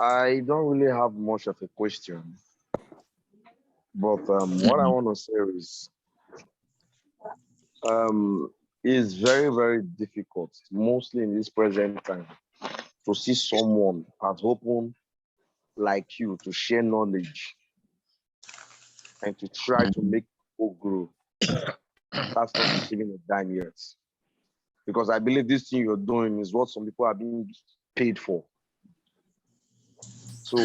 I don't really have much of a question, but what I want to say is very, very difficult, mostly in this present time, to see someone as open like you to share knowledge and to try to make people grow. That's not receiving a dime yet. Because I believe this thing you're doing is what some people are being paid for. So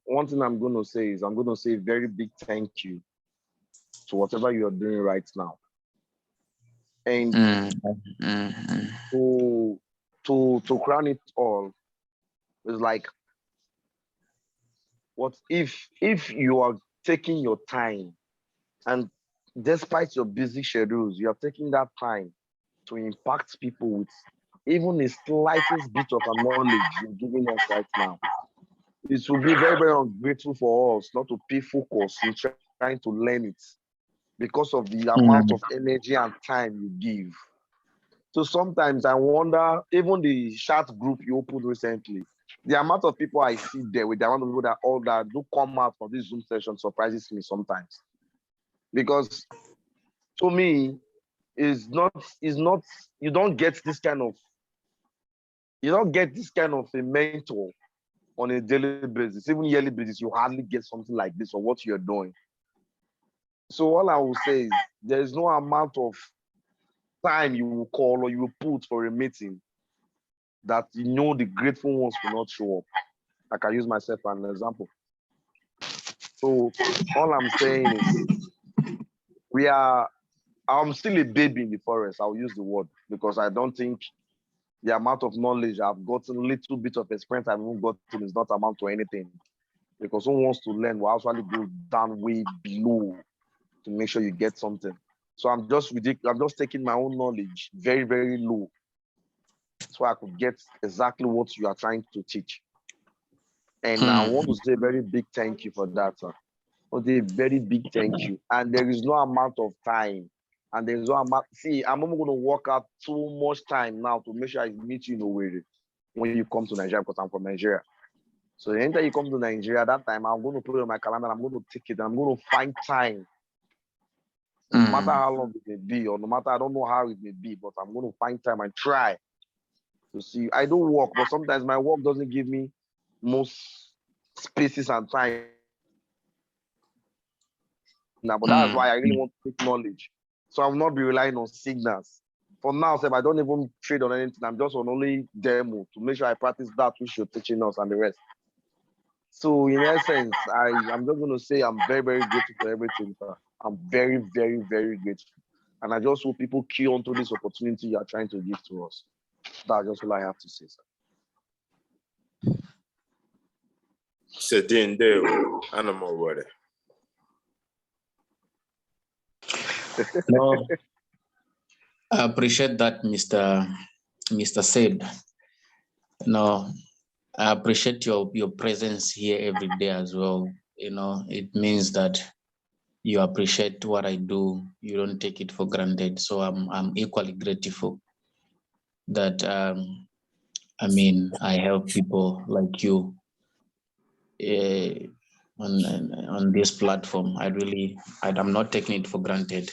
one thing I'm going to say is I'm going to say a very big thank you to whatever you're doing right now. And to crown it all, it's like, what if you are taking your time, and despite your busy schedules, you are taking that time to impact people with even the slightest bit of knowledge you're giving us right now. It will be very, very ungrateful for us not to pay focus in trying to learn it because of the amount of energy and time you give. So sometimes I wonder, even the chat group you opened recently, the amount of people I see there with the amount of people that do come out for this Zoom session surprises me sometimes. Because to me, you don't get this kind of a mentor on a daily basis, even yearly basis. You hardly get something like this or what you're doing. So all I will say is there is no amount of time you will call or you will put for a meeting that the grateful ones will not show up. I can use myself as an example. So all I'm saying is I'm still a baby in the forest. I'll use the word because I don't think the amount of knowledge I've gotten, little bit of experience I've even gotten is not amount to anything. Because who wants to learn will actually go down way below to make sure you get something. So I'm just taking my own knowledge very, very low so I could get exactly what you are trying to teach. And I want to say a very big thank you for that, sir. A very big thank you. And there is no amount of time. And there's no amount. See, I'm not going to work out too much time now to make sure I meet you in Owerri when you come to Nigeria, because I'm from Nigeria. So anytime you come to Nigeria, that time I'm going to put it on my calendar. I'm going to take it. I'm going to find time. No matter how long it may be, or no matter, I don't know how it may be, but I'm going to find time and try to see. I do work, but sometimes my work doesn't give me most spaces and time. Now, but that's why I really want to take knowledge. So I will not be relying on signals. For now, I don't even trade on anything. I'm just on only demo to make sure I practice that which you're teaching us and the rest. So in essence, I'm just going to say I'm very, very grateful for everything, sir. I'm very, very, very grateful. And I just hope people key onto this opportunity you are trying to give to us. That's just all I have to say, sir. Sitting there, animal water. No, I appreciate that, Mr. Said. No, I appreciate your presence here every day as well. It means that you appreciate what I do. You don't take it for granted. So I'm equally grateful that I help people like you on this platform. I'm not taking it for granted.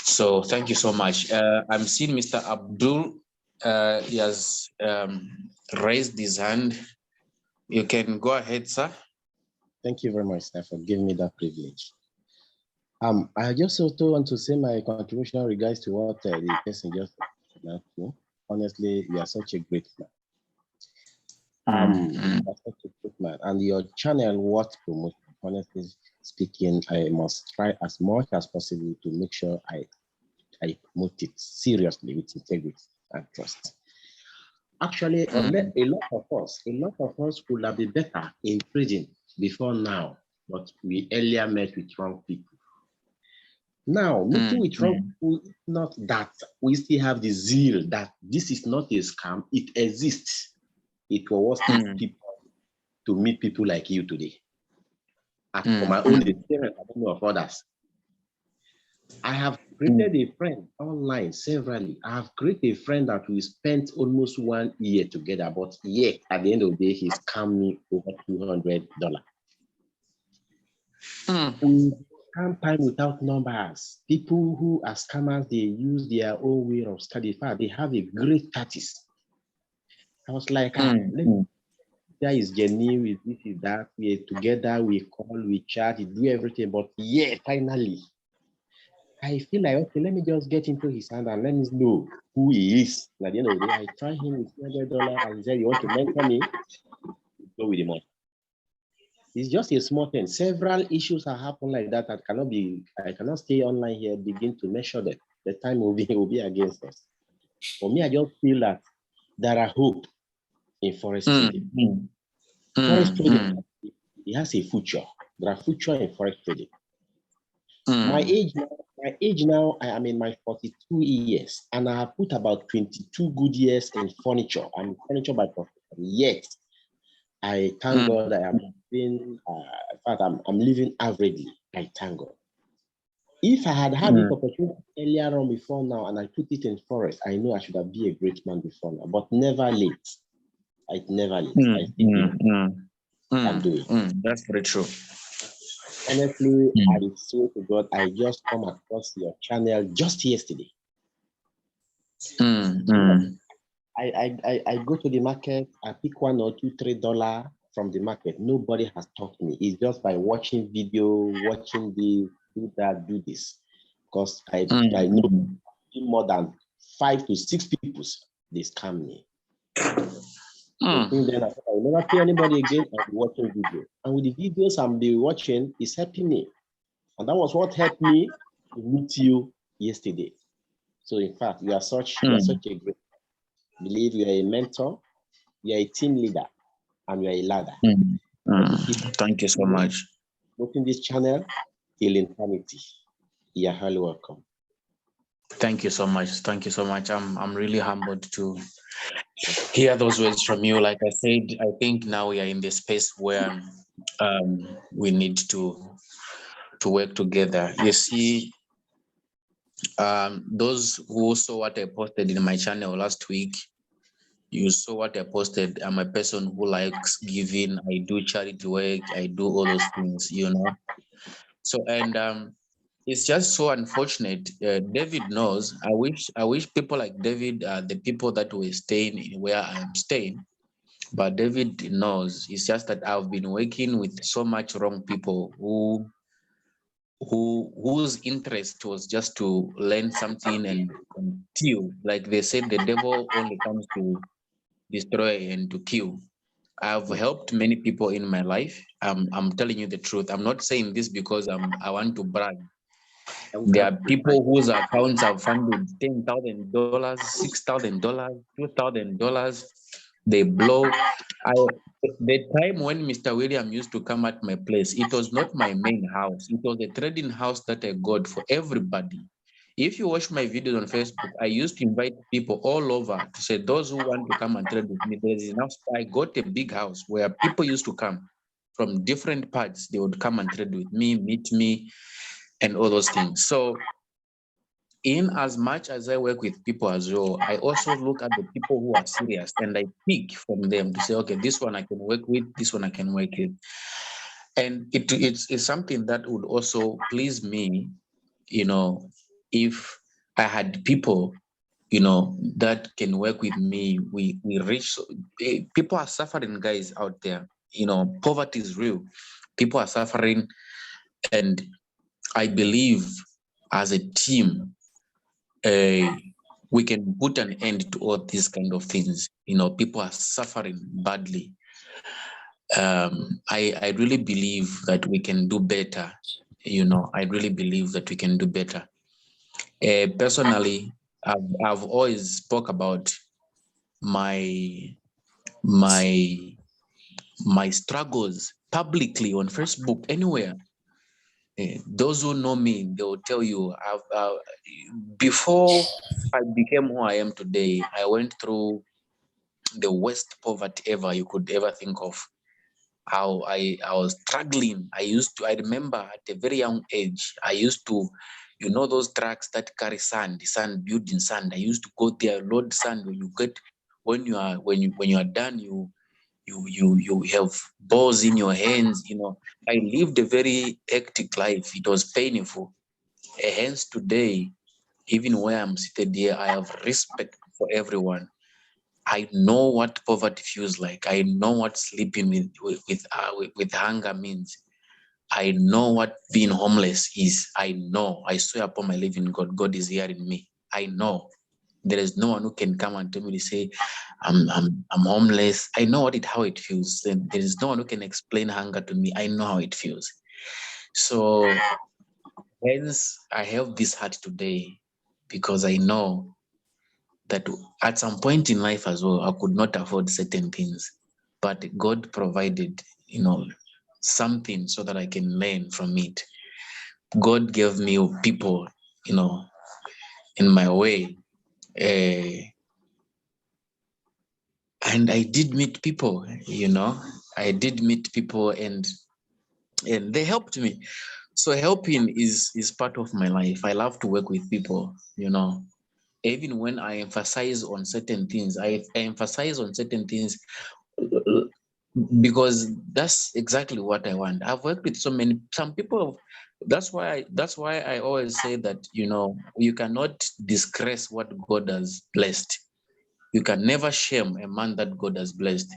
So thank you so much. I'm seeing Mr. Abdul. He has raised his hand. You can go ahead, sir. Thank you very much, sir, for giving me that privilege. I just also want to say my contribution in regards to what the person just said. Honestly, you are such a great man. Such a great man, and your channel worth promotion. Honestly speaking, I must try as much as possible to make sure I promote it seriously with integrity and trust. Actually, a lot of us would have been better in prison before now, but we earlier met with wrong people. Now, meeting with wrong people, not that we still have the zeal that this is not a scam, it exists. It was people to meet people like you today. And for my own experience, I don't know of others. I have created a friend online severally. I've created a friend that we spent almost 1 year together, but yet at the end of the day, he scammed me over $200. We scam time without numbers. People who are scammers, they use their own way of study. In fact, they have a great tactics. I was like, there is genuine, with this is that, we're together, we call, we chat, we do everything, but yeah, finally, I feel like, okay, let me just get into his hand and let me know who he is. And at the end of the day, I try him with $200 and he said, you want to mentor me? Go with the money. It's just a small thing. Several issues have happened like that I cannot stay online here, begin to measure them. The time will be against us. For me, I just feel that there are hope in forest trading. Forest trading, it has a future. There are future in forest trading. My age now, I am in my 42 years, and I have put about 22 good years in furniture. I'm furniture by profession. Yet, I thank God I am living, in fact, I'm living averagely. I thank God. If I had had this opportunity earlier on before now, and I put it in forest, I know I should have been a great man before now, but never late. Never late. I think I'm doing. That's very true. Honestly, I swear to God, I just come across your channel just yesterday. I go to the market, I pick $1 or $2, $3 from the market. Nobody has taught me. It's just by watching video, watching this, do that, do this. Because I know more than 5 to 6 people, they scam me. Then I will never pay anybody again. I'll be watching video. And with the videos I'm watching, it's helping me. And that was what helped me to meet you yesterday. So in fact, you are such a great, I believe you are a mentor, you are a team leader, and you are a ladder. Thank you so much. Watching this channel till eternity. You are highly welcome. Thank you so much. Thank you so much. I'm really humbled to hear those words from you. Like I said, I think now we are in the space where we need to work together. You see, those who saw what I posted in my channel last week, you saw what I posted. I'm a person who likes giving. I do charity work. I do all those things, you know. So, and it's just so unfortunate. David knows. I wish people like David are the people that were staying where I'm staying. But David knows. It's just that I've been working with so much wrong people whose interest was just to learn something and kill. Like they said, the devil only comes to destroy and to kill. I've helped many people in my life. I'm telling you the truth. I'm not saying this because I want to brag. There are people whose accounts have funded $10,000, $6,000, $2,000. They blow. The time when Mr. William used to come at my place, it was not my main house. It was a trading house that I got for everybody. If you watch my videos on Facebook, I used to invite people all over to say, those who want to come and trade with me, there's enough. I got a big house where people used to come from different parts. They would come and trade with me, meet me, and all those things. So in as much as I work with people as well, I also look at the people who are serious and I pick from them to say, okay, this one I can work with, this one I can work with. And it's something that would also please me, you know, if I had people, you know, that can work with me. We reach, people are suffering, guys, out there. You know, poverty is real. People are suffering, and I believe as a team, we can put an end to all these kind of things. You know, people are suffering badly. I really believe that we can do better. You know, I really believe that we can do better. Personally, I've always spoke about my struggles publicly on Facebook, anywhere. Those who know me, they will tell you, before I became who I am today, I went through the worst poverty ever you could ever think of. How I was struggling. I remember at a very young age, I used to You know those trucks that carry sand building sand. I used to go there, load sand. When you are done, you have balls in your hands. I lived a very hectic life. It was painful. Hence today, even where I'm seated here, I have respect for everyone. I know what poverty feels like. I know what sleeping with hunger means. I know what being homeless is. I know. I swear upon my living God, God is hearing me. I know. There is no one who can come and tell me to say, I'm homeless. I know how it feels. There is no one who can explain hunger to me. I know how it feels. So hence I have this heart today because I know that at some point in life as well, I could not afford certain things, but God provided, something so that I can learn from it. God gave me people, in my way. And I did meet people, I did meet people and they helped me. So helping is part of my life. I love to work with people, even when I emphasize on certain things, I emphasize on certain things because that's exactly what I want. I've worked with some people. That's why I always say that, you cannot disgrace what God has blessed. You can never shame a man that God has blessed.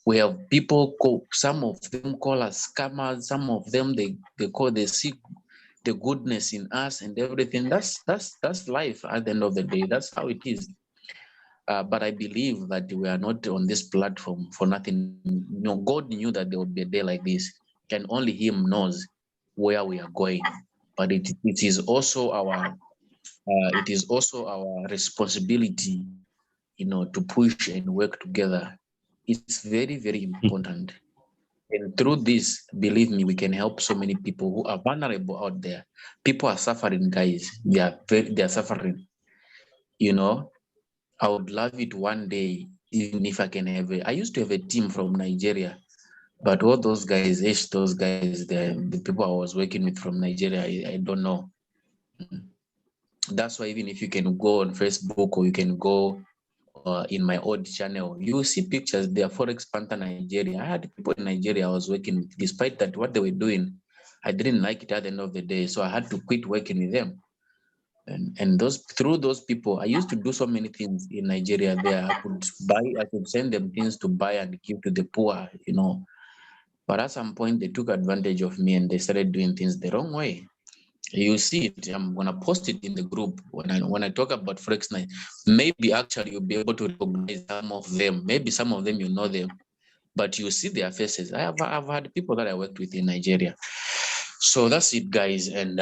We have people some of them call us scammers, some of them they see the goodness in us and everything. That's life at the end of the day. That's how it is. But I believe that we are not on this platform for nothing. God knew that there would be a day like this, and only Him knows where we are going. But it is also our responsibility, to push and work together. It's very, very important. And through this, believe me, we can help so many people who are vulnerable out there. People are suffering, guys. They are suffering. I would love it one day, even if I can have I used to have a team from Nigeria, but all those guys, the people I was working with from Nigeria, I don't know. That's why even if you can go on Facebook or you can go in my old channel, you will see pictures. They are Forex Panther Nigeria. I had people in Nigeria I was working with. Despite that, what they were doing, I didn't like it at the end of the day, so I had to quit working with them. And through those people, I used to do so many things in Nigeria there. I could send them things to buy and give to the poor, But at some point, they took advantage of me and they started doing things the wrong way. You see it. I'm gonna post it in the group when I talk about Forex Night. Maybe actually you'll be able to recognize some of them. Maybe some of them you know them, but you see their faces. I've had people that I worked with in Nigeria. So that's it, guys. And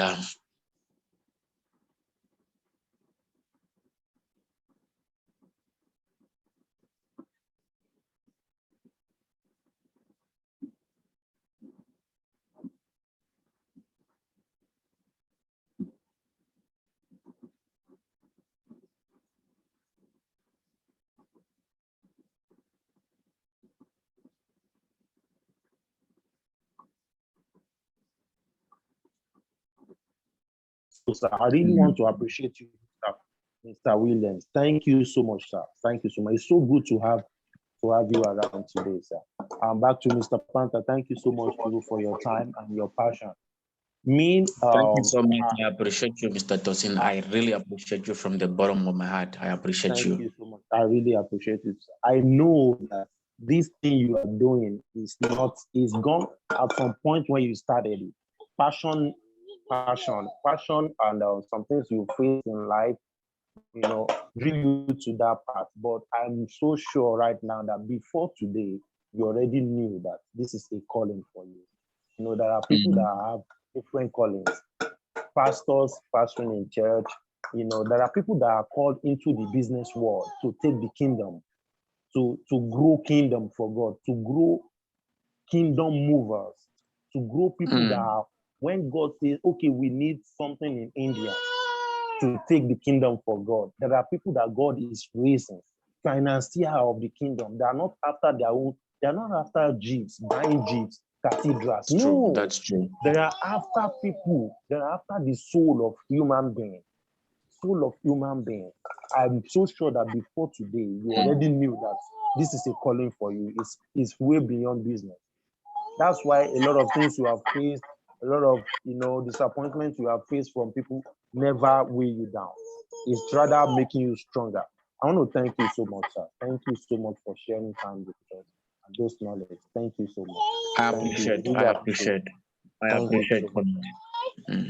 Sir, I really want to appreciate you, Mr. Williams. Thank you so much, sir. Thank you so much. It's so good to have you around today, sir. Back to Mr. Panther. Thank you so much for your time and your passion. Thank you so much. I appreciate you, Mr. Tosin. I really appreciate you from the bottom of my heart. I appreciate you. Thank you so much. I really appreciate it. I know that this thing you are doing is gone at some point when you started it. Passion, and some things you face in life, bring you to that path. But I'm so sure right now that before today, you already knew that this is a calling for you. There are people that have different callings. Pastors pastoring in church. There are people that are called into the business world to take the kingdom, to grow kingdom for God, to grow kingdom movers, to grow people that are, when God says, okay, we need something in India to take the kingdom for God. There are people that God is raising, financier of the kingdom. They are not after their own, they are not after jeeps, buying jeeps, cathedrals. It's true. No, That's true. they are after people. They are after the soul of human being. Soul of human being. I'm so sure that before today, you already knew that this is a calling for you. It's way beyond business. That's why a lot of things you have faced, a lot of disappointments you have faced from people never weigh you down. It's rather making you stronger. I want to thank you so much, sir. Thank you so much for sharing time with us and those knowledge. Thank you so much. I Thank you. appreciate. Really I appreciate. appreciate. I Thank you appreciate. so much.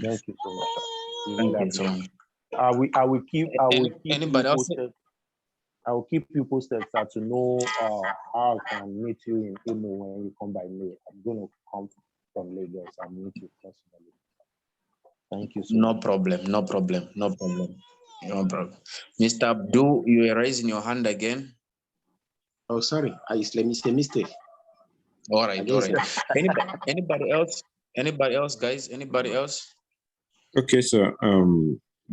Thank you so much, sir. We really Thank you so appreciate. much. I will keep you Anybody else? posted. I will keep you posted, sir, to know how I can meet you in Imo when you come by May. I'm going to come from Lagos and meet you personally. Thank you so No much. problem. No problem. No problem. No problem. Mr. Abdul, you are raising your hand again. Oh, sorry. Let me say mistake. All right. All right. Anybody else? Anybody else, guys? Anybody else? Okay, so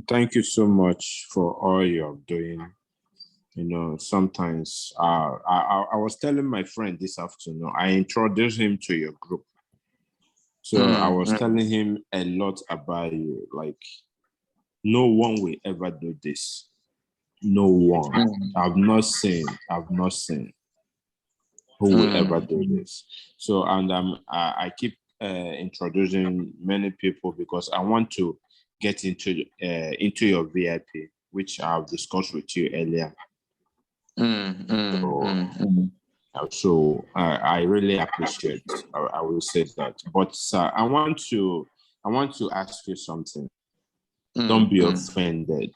thank you so much for all you're doing. You know, sometimes I was telling my friend this afternoon, I introduced him to your group. So I was telling him a lot about you. Like, no one will ever do this. No one. I've not seen who will ever do this. So, and I keep introducing many people because I want to get into your VIP, which I've discussed with you earlier. So I really appreciate. I will say that. But sir, I want to ask you something. Don't be offended.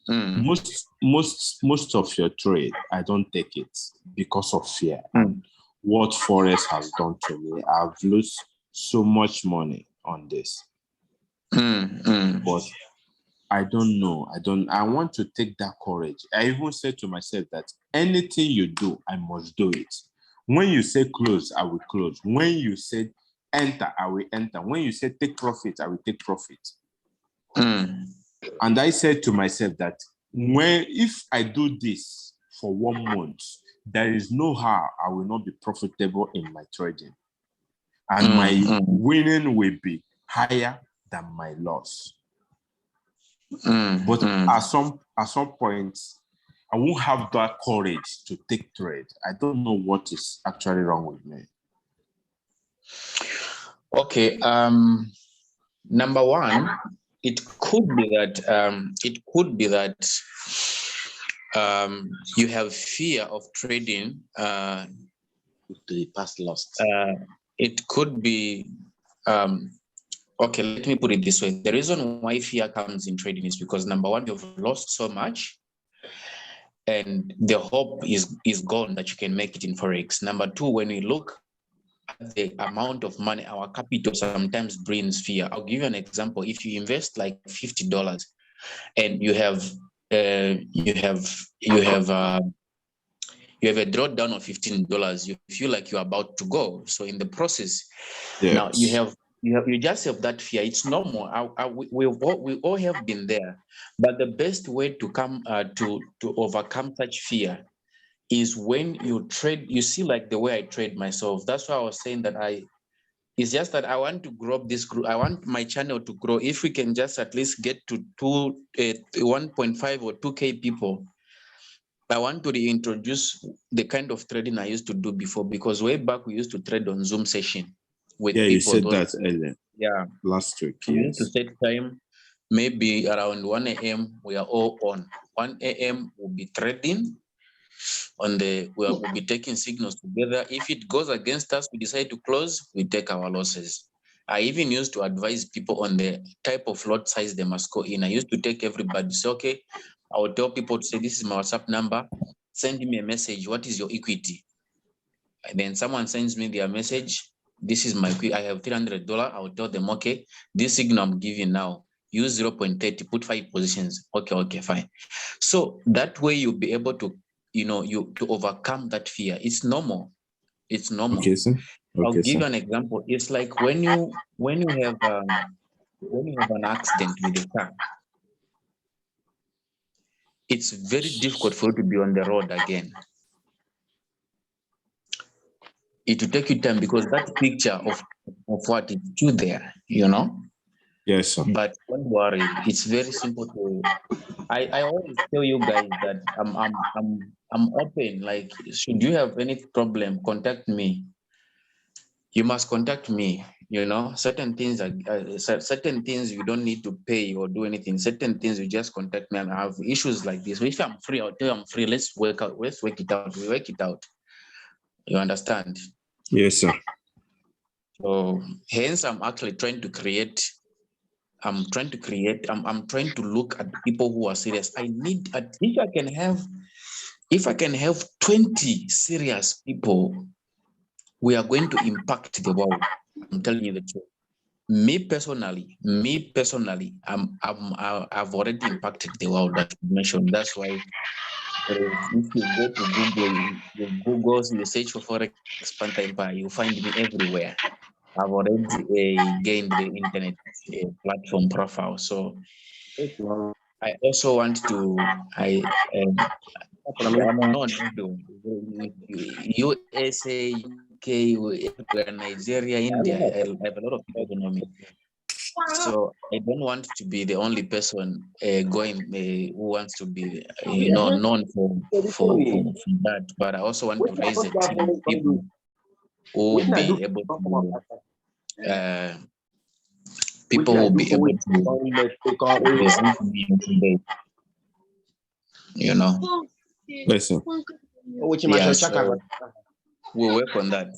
Most of your trade, I don't take it because of fear. And what Forex has done to me, I've lost so much money on this. But I don't know. I want to take that courage. I even said to myself that anything you do, I must do it. When you say close, I will close. When you say enter, I will enter. When you say take profit, I will take profit. And I said to myself that if I do this for 1 month, there is no how I will not be profitable in my trading. And my winning will be higher than my loss. But at some point, I won't have that courage to take trade. I don't know what is actually wrong with me. Okay. Number one, it could be that you have fear of trading to the past loss. It could be okay, let me put it this way. The reason why fear comes in trading is because number one, you've lost so much and the hope is gone that you can make it in Forex. Number two, when we look at the amount of money, our capital sometimes brings fear. I'll give you an example. If you invest like $50 and you have a drawdown of $15, you feel like you're about to go. So in the process, now you just have that fear. It's normal. We all have been there. But the best way to come to overcome such fear is when you trade. You see, like the way I trade myself. That's why I was saying that it's just that I want to grow up this group. I want my channel to grow. If we can just at least get to 1.5 or 2K people, I want to reintroduce the kind of trading I used to do before, because way back we used to trade on Zoom session with people. You said that earlier. Yeah. Last week. We used to set time, maybe around 1 a.m. we are all on. 1 a.m. we'll be trading we'll be taking signals together. If it goes against us, we decide to close, we take our losses. I even used to advise people on the type of lot size they must go in. I used to take everybody, say, okay, I would tell people to say, this is my WhatsApp number, send me a message, what is your equity? And then someone sends me their message, this is my equity, I have $300, I will tell them, okay, this signal I'm giving now, use 0.30, put 5 positions. Okay, fine. So that way you'll be able to, to overcome that fear. It's normal. It's normal. Okay, sir. Okay, I'll give you an example. It's like when you have an accident with a car, it's very difficult for you to be on the road again. it will take you time because that picture of what is true there, Yes, sir. But don't worry, it's very simple to. I always tell you guys that I'm open. Like, should you have any problem, contact me. You must contact me. Certain things certain things you don't need to pay or do anything. Certain things you just contact me, and I have issues like this. If I'm free, I'll tell you I'm free. Let's work out. Let's work it out. We work it out. You understand? Yes, sir. So hence I'm actually trying to create. I'm trying to look at people who are serious. If I can have 20 serious people, we are going to impact the world. I'm telling you the truth. Me personally, I've already impacted the world. That you mentioned. That's why if you go to Google, you search for Forex Panther Empire, you find me everywhere. I've already gained the internet platform profile. So I also want to. I'm known USA, UK, everywhere, Nigeria, India. I have a lot of people who know me. So I don't want to be the only person who wants to be known for that, but I also want to raise a team of people who will be able to present me today. Listen. Yeah, so we'll work on that.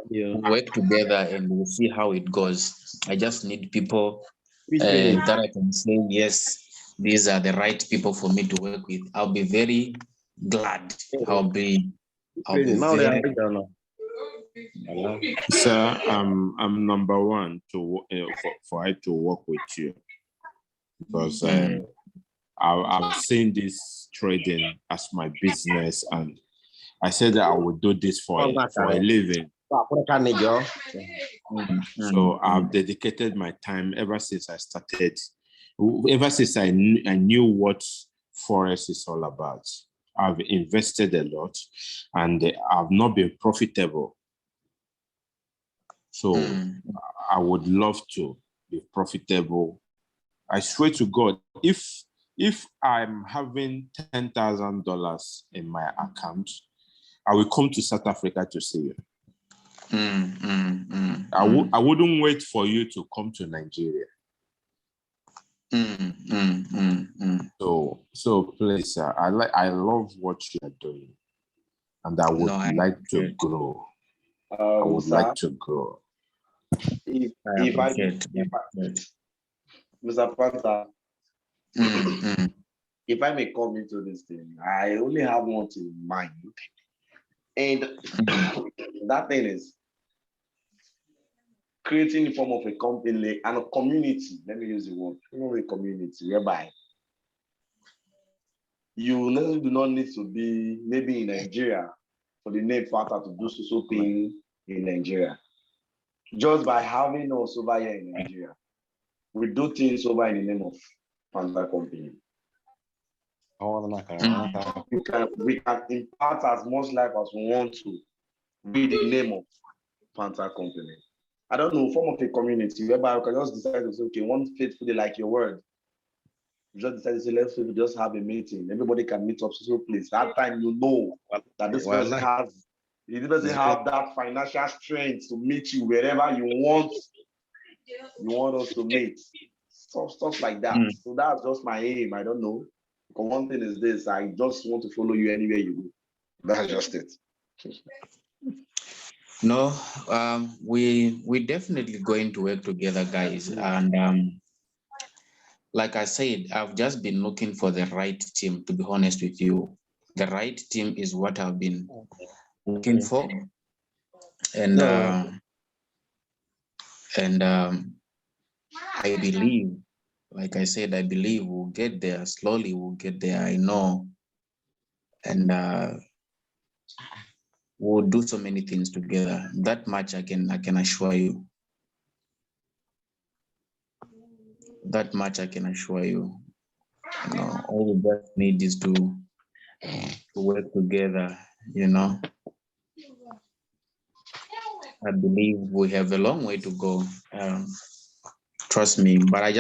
We'll work together and we'll see how it goes. I just need people that I can say, yes, these are the right people for me to work with. I'll be very glad. I'll be very. Sir, I'm number one for I to work with you because I've seen this trading as my business, and I said that I would do this for a living. So I've dedicated my time ever since I started, ever since I knew what Forex is all about. I've invested a lot and I've not been profitable. So I would love to be profitable. I swear to God, if I'm having $10,000 in my account, I will come to South Africa to see you. I wouldn't wait for you to come to Nigeria. So please, I love what you are doing, and I would like to grow. I would like to grow. Mr. Panther, if I may come into this thing, I only have one thing in mind, and that thing is creating the form of a company and a community. Let me use the word, a community whereby you do not need to be maybe in Nigeria for the name Panther to do so thing in Nigeria. Just by having us over here in Nigeria, we do things over in the name of Panther Company. We can impart as much life as we want to with the name of Panther Company. I don't know, form of a community whereby we can just decide to say, okay, one faithfully like your word. We just decide to say, let's just have a meeting. Everybody can meet up to some place. That time you know that this person has, he doesn't have that financial strength to meet you wherever you want us to meet. Stuff like that. So that's just my aim. I don't know. Because one thing is this, I just want to follow you anywhere you go. That's just it. No, we definitely going to work together, guys. And like I said, I've just been looking for the right team, to be honest with you. The right team is what I've been looking for. And I believe, like I said, I believe we'll get there. Slowly we'll get there, I know. And we'll do so many things together. That much I can assure you. That much I can assure you. All we just need is to work together you know, I believe we have a long way to go. Trust me. But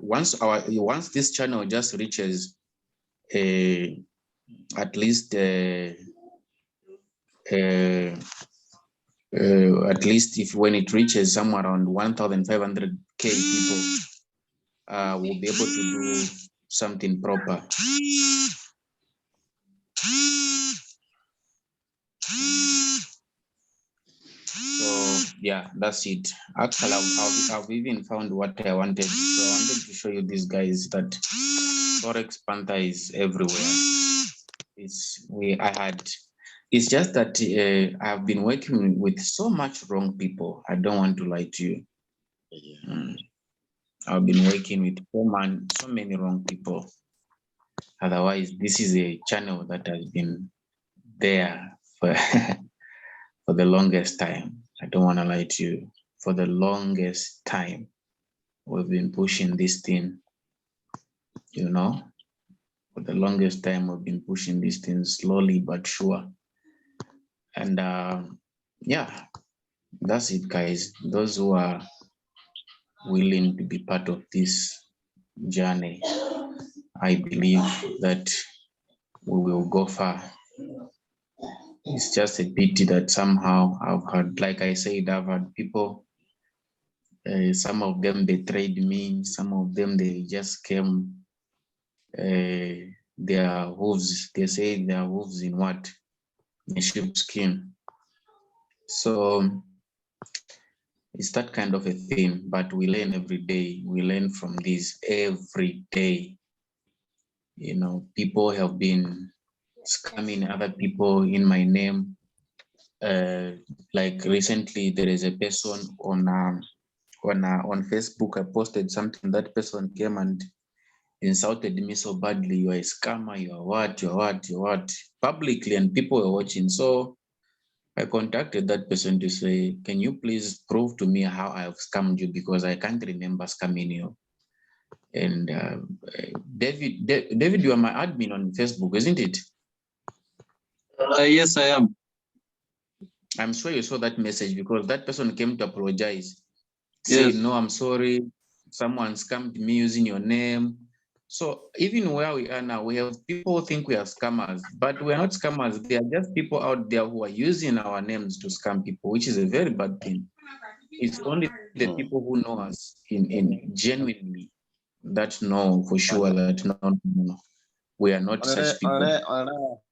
once this channel just reaches at least at least if when it reaches somewhere around 1,500 people, we'll be able to do something proper. So yeah, that's it. Actually, I've even found what I wanted. So I wanted to show you these guys that Forex Panther is everywhere. It's just that I've been working with so much wrong people. I don't want to lie to you. I've been working with so many wrong people. Otherwise, this is a channel that has been there for, for the longest time. I don't want to lie to you. For the longest time, we've been pushing this thing, you know. For the longest time, we've been pushing this thing slowly but sure. And yeah, that's it, guys. Those who are willing to be part of this journey, I believe that we will go far. It's just a pity that somehow I've had, like I said, I've had people, some of them betrayed me, some of them they just came, their hooves, they say their hooves in what? In sheepskin. So it's that kind of a thing, but we learn every day. We learn from this every day. You know, people have been scamming other people in my name. Like recently, there is a person on Facebook. I posted something. That person came and insulted me so badly. You are a scammer. You are what? You are what? You are what? Publicly, and people were watching. So I contacted that person to say, can you please prove to me how I have scammed you, because I can't remember scamming you. And David, you are my admin on Facebook, isn't it? Yes, I am. I'm sure you saw that message, because that person came to apologize. Say, Yes. no, I'm sorry. Someone scammed me using your name. So even where we are now, we have people who think we are scammers, but we are not scammers. They are just people out there who are using our names to scam people, which is a very bad thing. It's only the people who know us in genuinely that know for sure that no, we are not such people.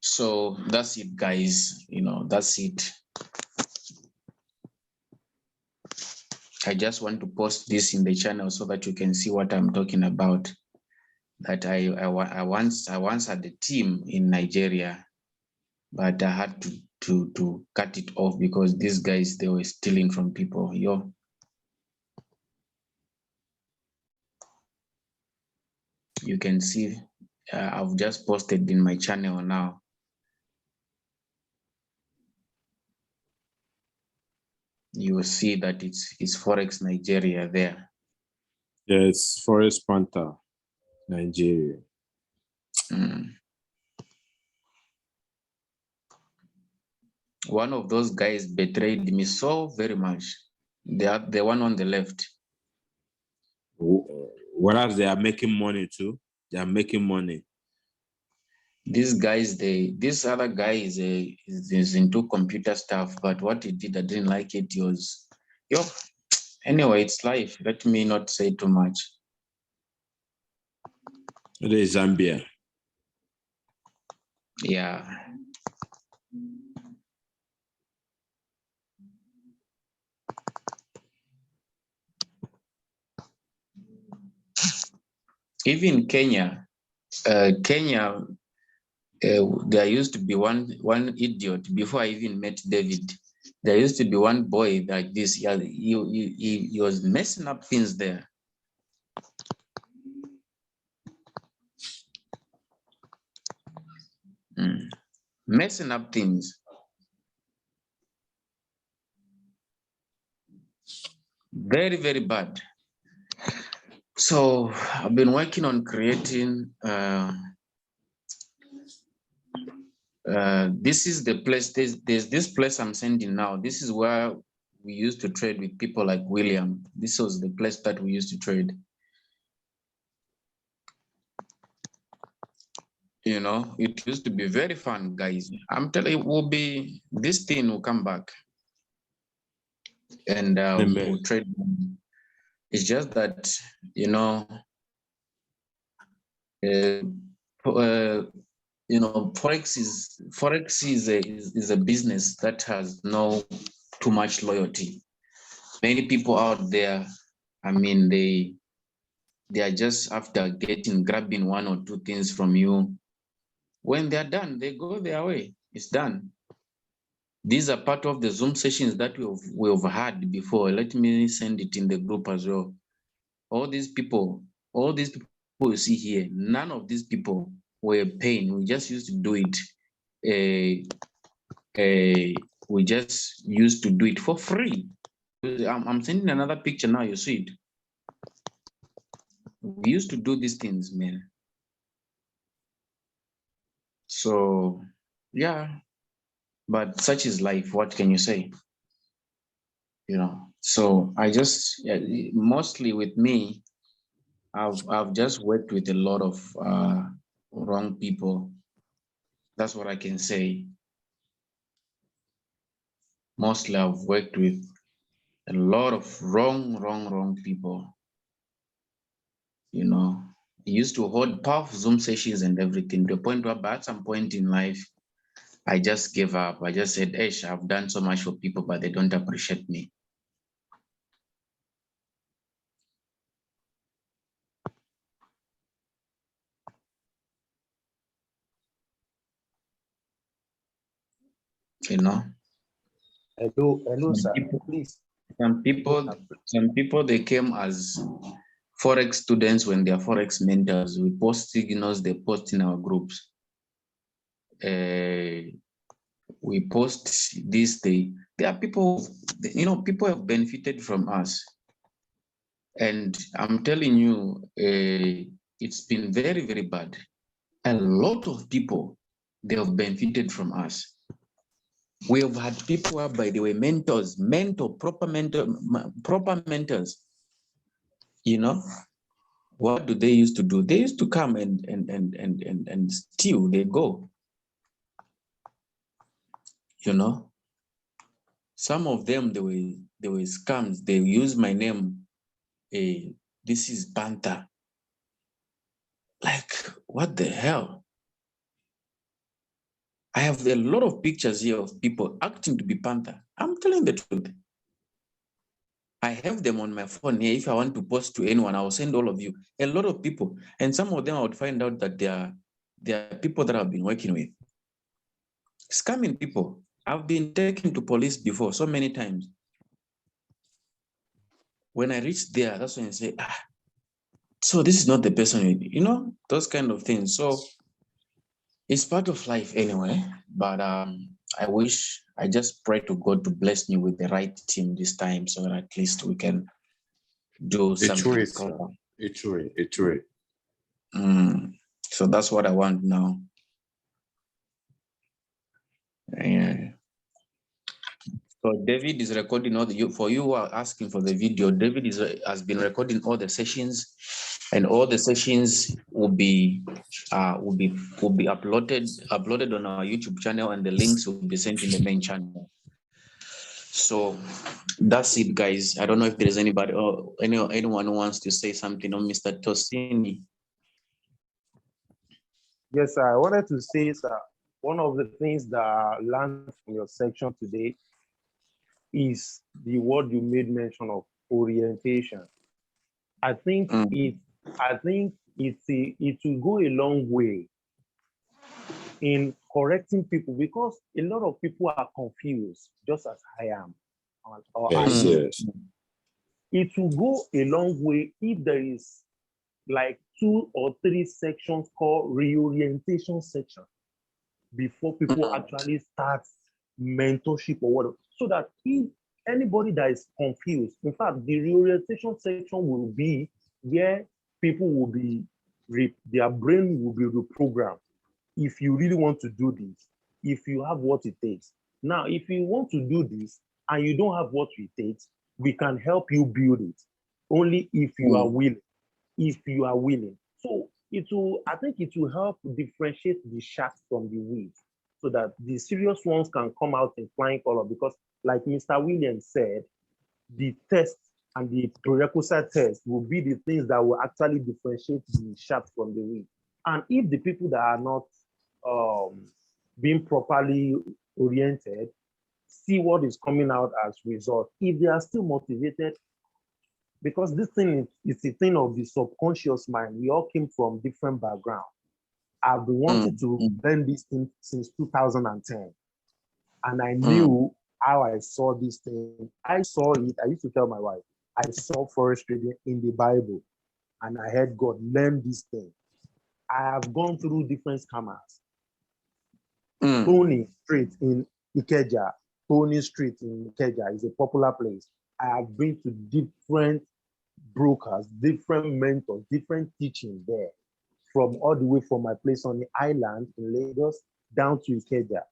So that's it, guys. You know, that's it. I just want to post this in the channel so that you can see what I'm talking about. That I once had a team in Nigeria, but I had to cut it off because these guys, they were stealing from people. Yo. You can see I've just posted in my channel now. You will see that it's Forex Nigeria there. Yeah, it's Forex Panther Nigeria. One of those guys betrayed me so very much. The one on the left. Whereas they are making money too. They are making money. These guys, this other guy is into computer stuff, but what he did, I didn't like it. He was, yo, anyway, it's life. Let me not say too much. It is Zambia. Yeah. Even Kenya, there used to be one idiot before I even met David. There used to be one boy like this. Yeah, he was messing up things there. Messing up things. Very, very bad. So I've been working on creating. This is the place. There's this place I'm sending now. This is where we used to trade with people like William. This was the place that we used to trade. You know, it used to be very fun, guys. I'm telling you, this thing will come back, and we'll trade. It's just that, you know, forex is a business that has no too much loyalty. Many people out there, I mean, they are just after grabbing one or two things from you. When they're done, they go their way. It's done. These are part of the Zoom sessions that we've had before. Let me send it in the group as well. All these people you see here, none of these people were paying. We just used to do it. We just used to do it for free. I'm sending another picture now. You see it. We used to do these things, man. So, yeah, but such is life. What can you say? You know, so I just, mostly with me, I've just worked with a lot of wrong people. That's what I can say. Mostly I've worked with a lot of wrong people. You know, I used to hold powerful Zoom sessions and everything, to the point where at some point in life, I just gave up. I just said, Ash, I've done so much for people, but they don't appreciate me. You know? Hello, sir. Please. Some people, they came as Forex students when they are Forex mentors. We post signals, they post in our groups. We post this, there are people, you know, people have benefited from us. And I'm telling you, it's been very, very bad. A lot of people, they have benefited from us. We have had people who are, by the way, proper mentors. You know, what do they used to do? They used to come and steal. They go. You know, some of them, they were scams. They use my name. This is Panther. Like, what the hell? I have a lot of pictures here of people acting to be Panther. I'm telling the truth. I have them on my phone here. If I want to post to anyone, I will send all of you. A lot of people. And some of them I would find out that they are people that I've been working with. Scamming people. I've been taken to police before so many times. When I reach there, that's when I say, so this is not the person, you know, those kind of things. So it's part of life anyway. But I just pray to God to bless me with the right team this time, so that at least we can do something. It's right. So that's what I want now. Yeah. So David is recording all for you who are asking for the video. David has been recording all the sessions, and all the sessions will be uploaded on our YouTube channel, and the links will be sent in the main channel. So that's it, guys. I don't know if there is anybody or anyone who wants to say something on Mr. Tosini. Yes, sir. I wanted to say, sir, one of the things that I learned from your section today is the word you made mention of, orientation. I think it will go a long way in correcting people, because a lot of people are confused, just as I am. Yes. It will go a long way if there is like 2 or 3 sections called reorientation section before people actually start mentorship or whatever. So that if anybody that is confused, in fact, the reorientation section will be where people will be, their brain will be reprogrammed. If you really want to do this, if you have what it takes. Now, if you want to do this and you don't have what it takes, we can help you build it. Only if you are willing. If you are willing. So I think it will help differentiate the chaff from the wheat so that the serious ones can come out in flying color. Because like Mr. Williams said, the test and the prerequisite test will be the things that will actually differentiate the chaff from the wheat. And if the people that are not being properly oriented see what is coming out as result, if they are still motivated, because this thing is a thing of the subconscious mind. We all came from different backgrounds. I've been wanting to learn this thing since 2010. And I knew how I saw this thing. I saw it. I used to tell my wife, I saw forestry in the Bible. And I heard God learn this thing. I have gone through different scammers. Tony Street in Ikeja. Tony Street in Ikeja is a popular place. I have been to different brokers, different mentors, different teaching there, from all the way from my place on the island in Lagos down to Ikeja.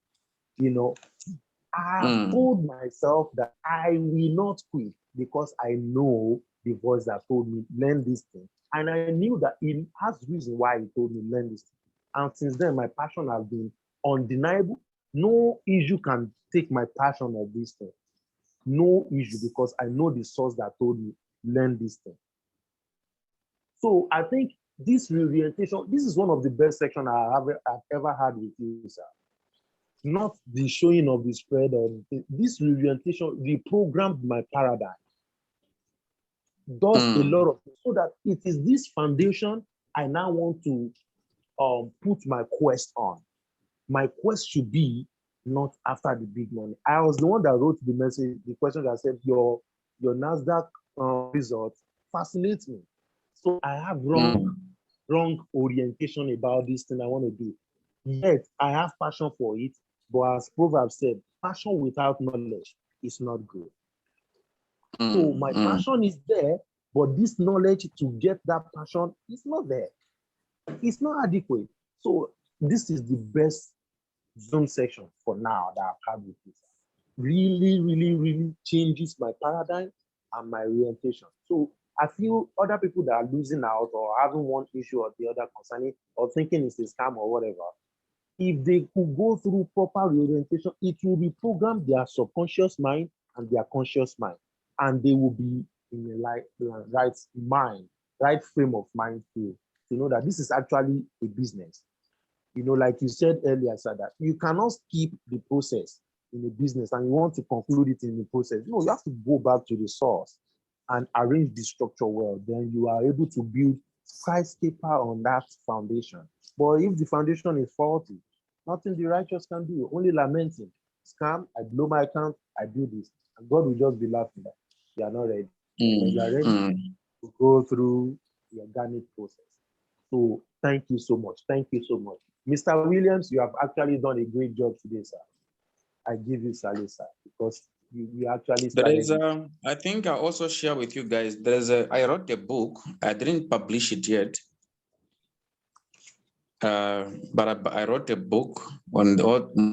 You know, I told myself that I will not quit because I know the voice that told me learn this thing. And I knew that it has reason why he told me learn this thing. And since then, my passion has been undeniable. No issue can take my passion of this thing. No issue, because I know the source that told me learn this thing. So I think this reorientation, this is one of the best sections I've ever had with you, sir. Not the showing of the spread of this reorientation reprogrammed my paradigm. Does a lot of things, so that it is this foundation I now want to put my quest on. My quest should be not after the big money. I was the one that wrote the message, the question that said your NASDAQ results fascinates me. So I have wrong orientation about this thing I want to do. Yet I have passion for it, but as Proverbs said, passion without knowledge is not good. So my passion is there, but this knowledge to get that passion is not there. It's not adequate. So this is the best Zoom section for now that I've had with this. Really, really, really changes my paradigm and my orientation. So I feel other people that are losing out or having one issue or the other concerning or thinking it's a scam or whatever, if they could go through proper reorientation, it will reprogram their subconscious mind and their conscious mind, and they will be in the right mind, right frame of mind to know that this is actually a business. You know, like you said earlier, sir, that you cannot skip the process in a business and you want to conclude it in the process. No, you have to go back to the source and arrange the structure well. Then you are able to build skyscraper on that foundation. But if the foundation is faulty, nothing the righteous can do, only lamenting. Scam, I blow my account, I do this. And God will just be laughing that you are not ready. When you are ready to go through the organic process. So thank you so much. Thank you so much. Mr. Williams, you have actually done a great job today, sir. I give you salute, sir, because you actually There is, started. I think I also share with you guys, I wrote a book. I didn't publish it yet. But I wrote a book on